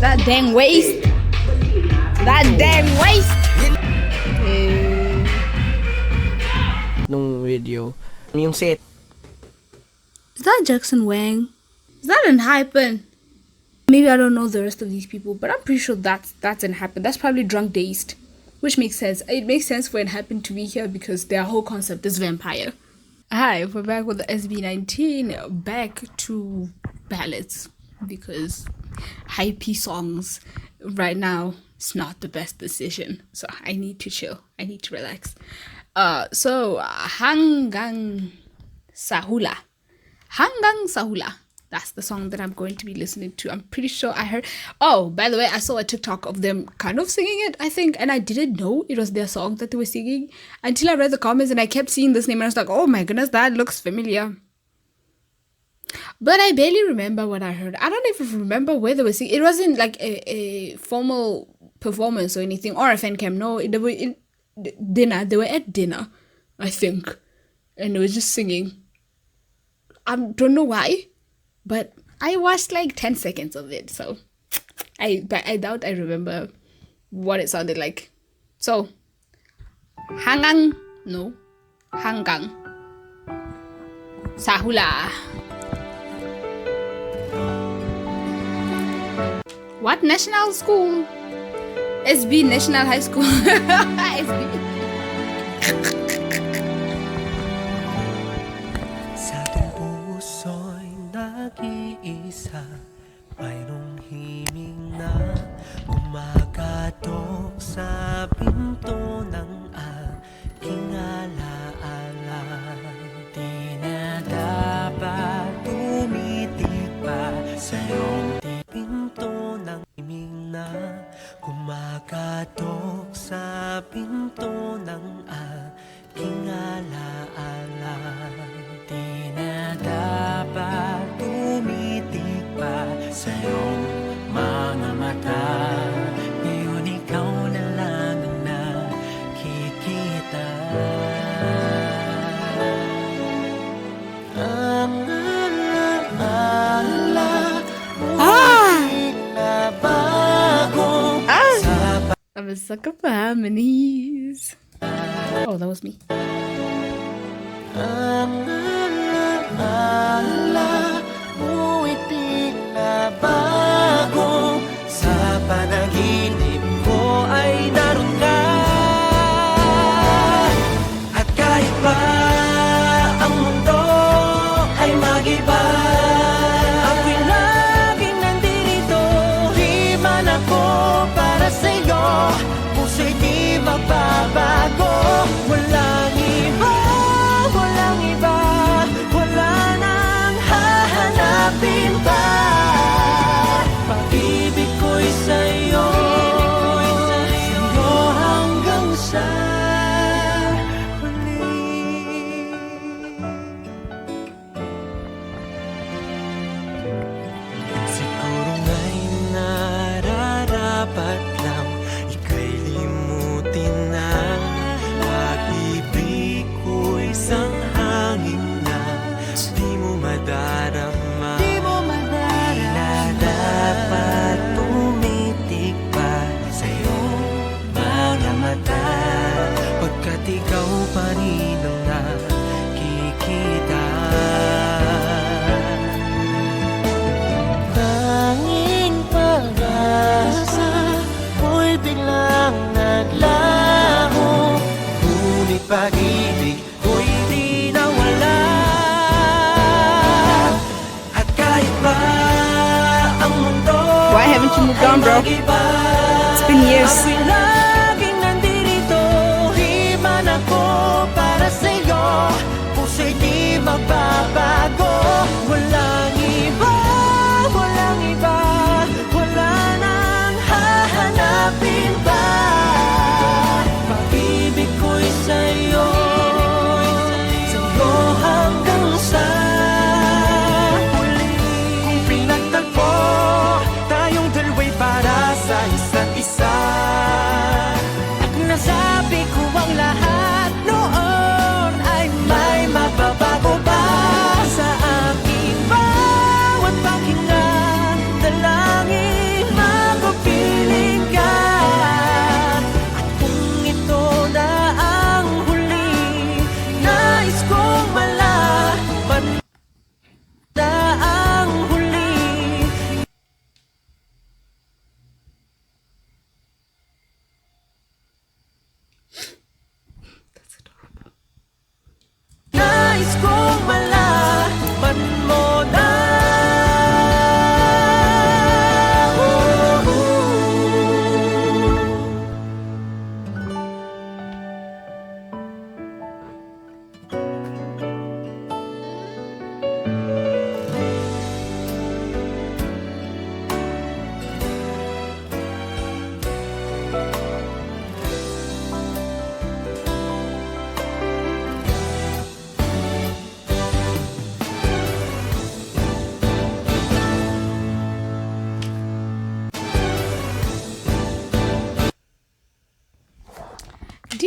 That dang waist. That dang waist. Nung video, yung set. Is that Jackson Wang? Is that an Hypen? Maybe I don't know the rest of these people, but I'm pretty sure that's an Hypen. That's probably Drunk Dazed, which makes sense. It makes sense for an Hypen to be here because their whole concept is vampire. Hi, we're back with the SB19, back to ballads because hypey songs right now it's not the best decision. So I need to chill. I need to relax. So Hanggang Sahula. Hanggang Sahula. That's the song that I'm going to be listening to. I'm pretty sure I heard. Oh, by the way, I saw a TikTok of them kind of singing it, I think, and I didn't know it was their song that they were singing until I read the comments and I kept seeing this name and I was like, oh my goodness, that looks familiar. But I barely remember what I heard. I don't even remember where they were singing. It wasn't like a formal performance or anything or a fan cam. No, they were in dinner. They were at dinner, I think, and they were just singing. I don't know why. But I watched like 10 seconds of it, so I doubt I remember what it sounded like. So, Hanggang Sahula. What national school? SB National High School. SB. Isa, mayroong himing na kumakatok sa pinto ng aking alaala. Di na dapat tumitig pa sa iyong pinto ng himing na kumakatok sa pinto ng aking alaala. Di na dapat tumitig pa sa iyong mga mata. Ngayon ikaw na lang ang nakikita. Ang alaala mo'y nabago sa I'm a sucker for harmonies. Oh, that was me. ang alaala mo'y tinabago sa panaginip ko ay naroon ka. At kahit pa ang mundo ay mag-iba, ako'y laging nandito. Di man ako para sa'yo, puso'y di magbabago. Walang iba, walang iba, wala nang hahanapin pa. Pag-ibig ko'y sa'yo, sa'yo hanggang sa huli. Siguro nga'y nararapat lang ika'y limutin na. Pag-ibig ko'y isang hangin na di mo madarama. Di na dapat tumitig pa sa iyong mga mata, pagkat ikaw pa rin ang nakikita. Tanging pag-asa mo'y biglang naglaho, ngunit pag-ibig ko'y di nawala. At kahit ba ang mundo Why haven't you moved on, bro? It's been years. ako'y laging nandito. Di man ako para sa'yo, puso'y di magbabago. Walang iba, walang iba, wala nang hahanapin pa. Pag-ibig ko'y sa'yo, sa'yo hanggang sa huli. Kung pinagtagpo tayong dalawa'y para sa isa't isa, at nasabi ko ang lahat noon ay may magbabago ba sa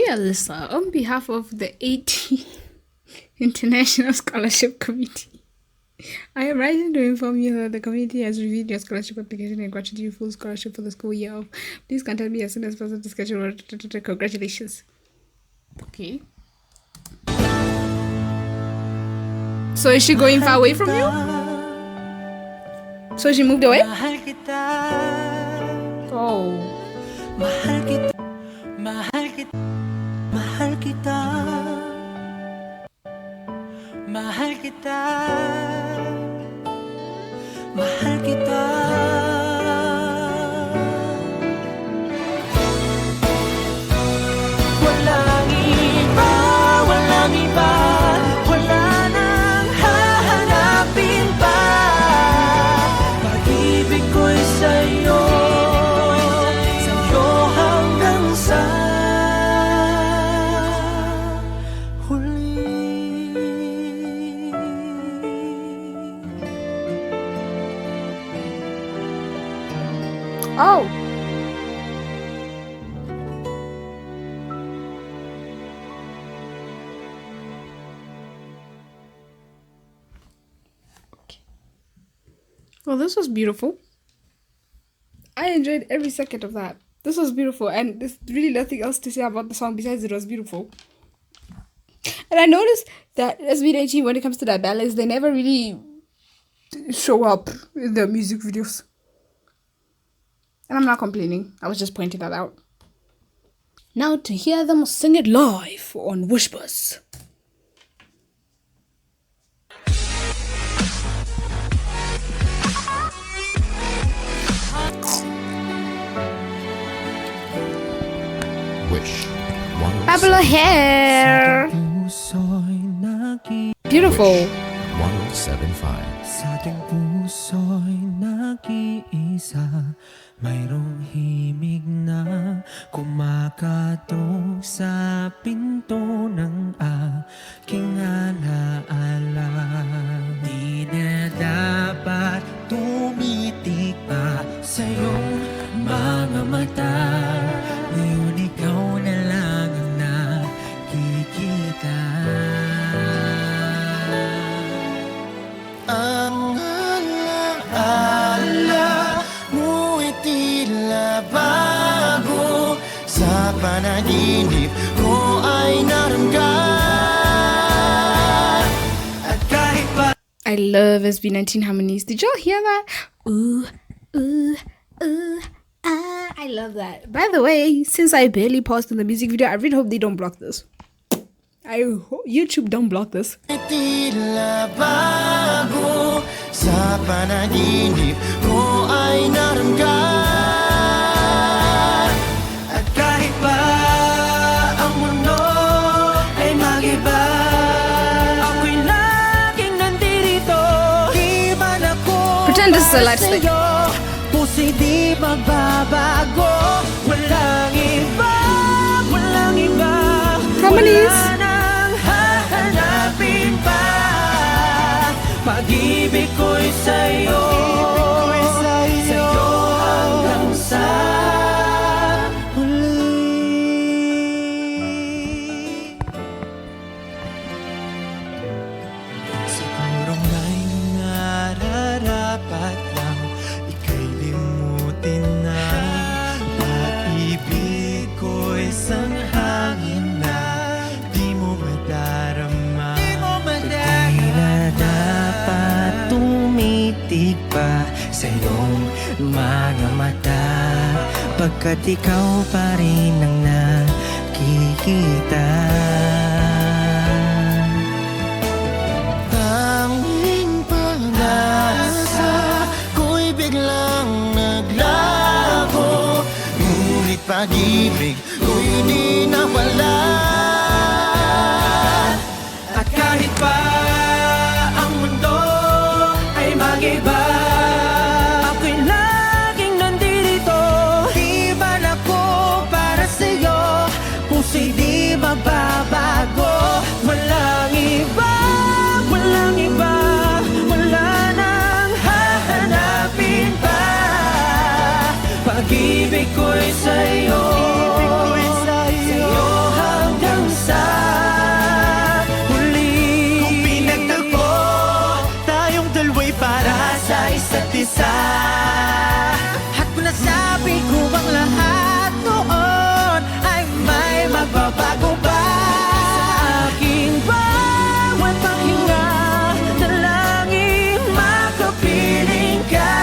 Dear Alyssa, on behalf of the 80 International Scholarship Committee, I am writing to inform you that the committee has reviewed your scholarship application and granted you full scholarship for the school year of. Please contact me as soon as possible to schedule. Congratulations. Okay. So is she going far away from you? So she moved away? Mahal kita, Oh. mahal kita, mahal kita, mahal kita, mahal kita, mahal kita. Walang iba, walang iba, wala nang hahanapin pa. Pag-ibig ko'y sa'yo, sa'yo hanggang sa huli. Oh. Well, this was beautiful. I enjoyed every second of that. This was beautiful, and there's really nothing else to say about the song besides it was beautiful. And I noticed that SB19, when it comes to their ballads, they never really show up in their music videos. And I'm not complaining. I was just pointing that out. Now to hear them sing it live on Whispers. Wish. Fabulous hair. Puso'y Beautiful. 1075. Sa ating puso'y nag-iisa, mayroong himig na kumakatok sa pinto ng aking alaala. Di na dapat tumitik pa sa iyong mga mata, ngayon ikaw na lang ang nakikita. Ang alaala mo'y tila bago, sa panaginip ko ay naramdaman. At kahit pa I love SB19 harmonies. Did y'all hear that? Ooh, ooh, ooh, ah. I love that. By the way, since I barely paused in the music video, I really hope they don't block this. I hope YouTube don't block this. tila bago, sa panaginip ko ay naramdaman. At kahit pa ang mundo ay mag-iba, ako'y laging nandito. Di man ako Pretend this is a live para stick. sa'yo, puso'y di magbabago. Walang iba, walang iba, Harmonies. wala nang hahanapin pa. Pag-ibig ko'y sa'yo, sa'yo hanggang sa huli. Siguro nga'y nararapat lang ika'y limutin na. Pag-ibig ko'y isang hangin na di mo madarama. Di na dapat tumitig pa sa iyong mga mata, pagkat ikaw pa rin ang nakikita. Tanging pag-asa ko'y biglang naglago, ngunit pag-ibig ko'y di nawala. At kahit pa ang mundo ay mag-iba, ako'y laging nandito. Di man ako para sa'yo, puso'y di magbabago. Walang iba, walang iba, wala nang hahanapin pa. Pag-ibig ko'y sa'yo, sa'yo isa't isa. At kung nasabi ko ang lahat noon ay may magbabago ba? Sa aking bawat paghinga, dalangin makapiling ka.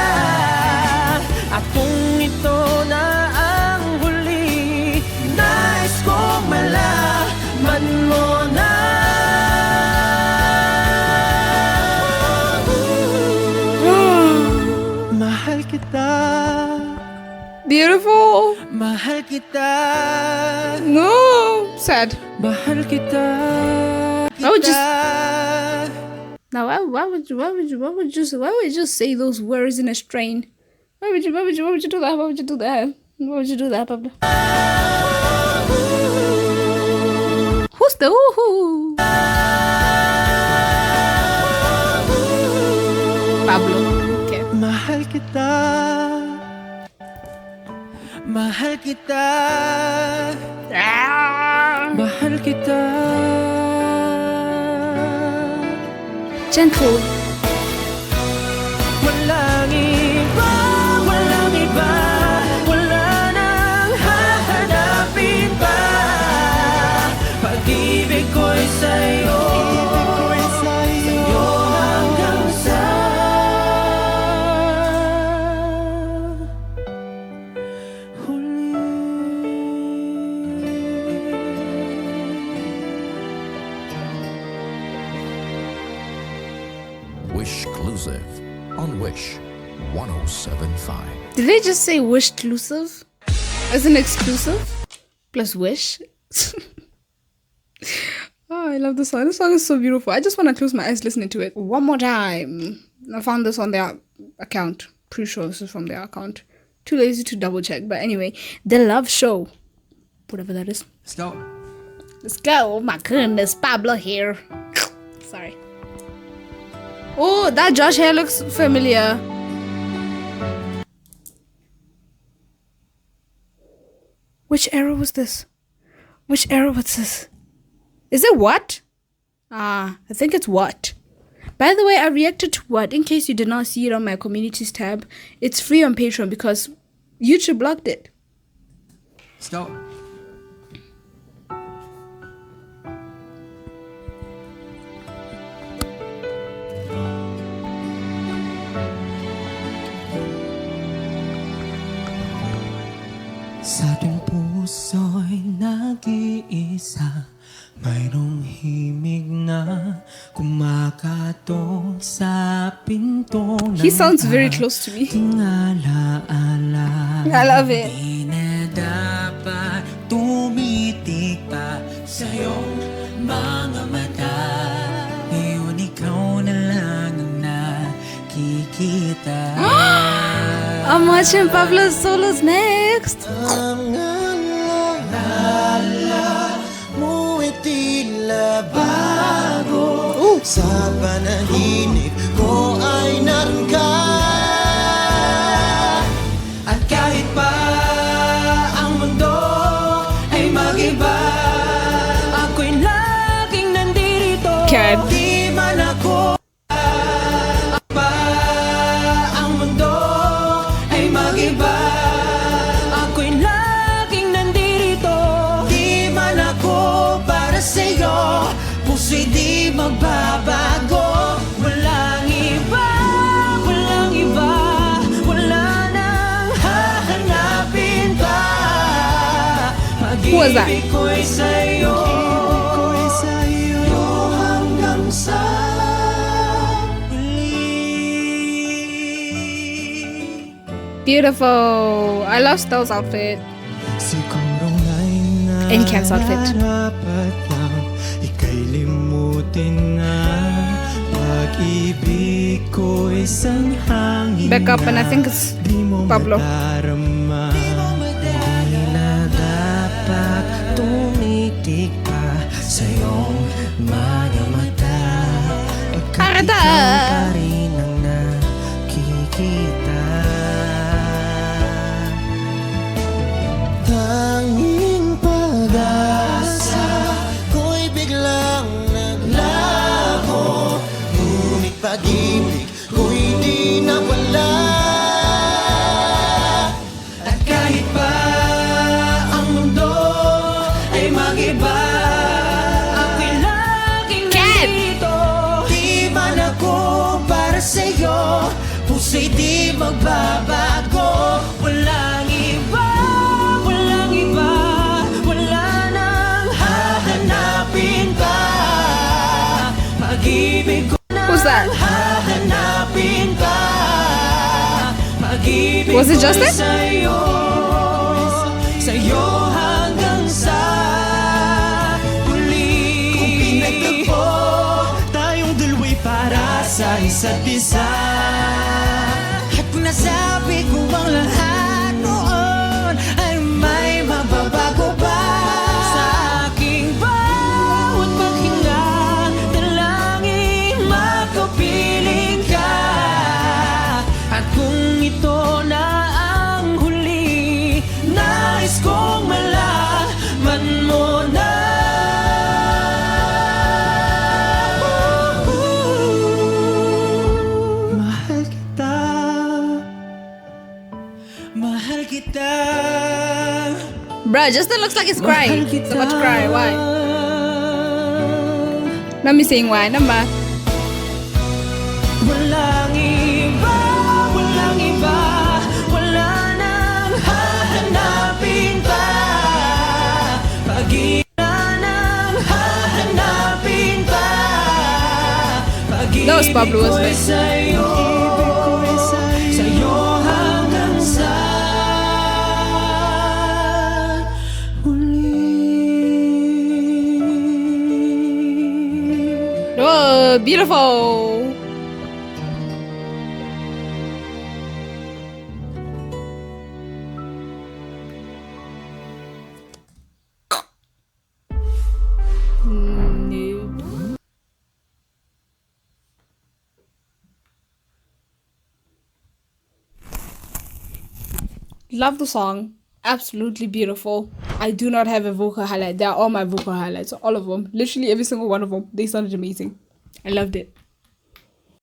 At kung ito na ang huli, nais kong malaman mo na mahal kita, Beautiful. mahal kita, No. Sad. mahal kita. I would Now, why would you just say those words in a strain? Why would you do that? Why would you do that? Why would you do that, Pablo? Who's the woohoo? Pablo. Okay. Mahal kita, mahal kita, mahal kita. Gentle. Walang iba, walang iba, wala nang hahanapin pa. Pag-ibig ko'y sa'yo, sa'yo hanggang sa huli. Wishclusive on Wish 1075. Did they just say wish exclusive? As an exclusive? Plus wish? Oh, I love this song. This song is so beautiful. I just want to close my eyes listening to it one more time. I found this on their account. Pretty sure this is from their account. Too lazy to double check. But anyway, The Love Show. Whatever that is. Let's go. Let's go. Oh my goodness. Pablo here. Sorry. Oh, that Josh hair looks familiar. Which era was this? Which era was this? Is it What? I think it's What. By the way, I reacted to What. In case you did not see it on my communities tab, it's free on Patreon because YouTube blocked it. Let's go. Sa ating puso'y nag-iisa, mayroong himig na kumakatok sa pinto ng He sounds very close to me. ating alaala. I love it. Di na dapat tumitig pa sa iyong mga mata. Ngayon ikaw na lang ang nakikita. I'm watching Pablo's solos next. Ang alaala mo ay tila bago. Sa panaginip ko ay naroon ka. At kahit pa ang mundo ay mag-iba, ako'y laging nandito. Okay. Di man ako pa ang mundo ay mag-iba, ako'y laging nandito. Di man ako para sa'yo, puso'y di magbabago. Walang iba, walang iba, wala nang hahanapin pa. Who was that? Pag-ibig ko'y sa'yo, hanggang sa huli. Beautiful. I love Stell's outfit. Siguro nga'y And Cam's outfit. nararapat lang ika'y limutin na pag-ibig ko isang hangin Back up, and I think it's di mo Pablo. madarama. Di na dapat tumitig pa sa iyong mga mata. Pagkat Arata! ikaw pa rin ang nakikita. Tanging pag-asa ko'y biglang naglaho, ngunit pag-ibig ko'y di nawala. ay di magbabago. Walang iba, walang iba, wala nang hahanapin pa. Pag-ibig ko Who's that? hahanapin pa. Pag-ibig Was it ko'y Justin? sa'yo, sa'yo hanggang sa huli. Kung pinagtagpo tayong dalawa'y para sa isa't isa, at nasabi ko ang lahat noon ay may mababago ba sa aking bawat paghinga. Dalangin makapiling ka, at kung ito na ang huli, nais kong malaman mo na mahal kita, mahal kita, Bruh, Justin looks like he's crying. mahal kita. So much cry. Why? Let me sing why. Number. Walang iba, walang iba, wala nang hahanapin pa. Pag-ibig nang hahanapin pa. Pag-ibig That was Pablo, wasn't ko'y it? sa'yo, sa'yo hanggang sa huli. Oh, beautiful. Nope. Love the song. Absolutely beautiful. I do not have a vocal highlight. They are all my vocal highlights. All of them. Literally every single one of them. They sounded amazing. I loved it.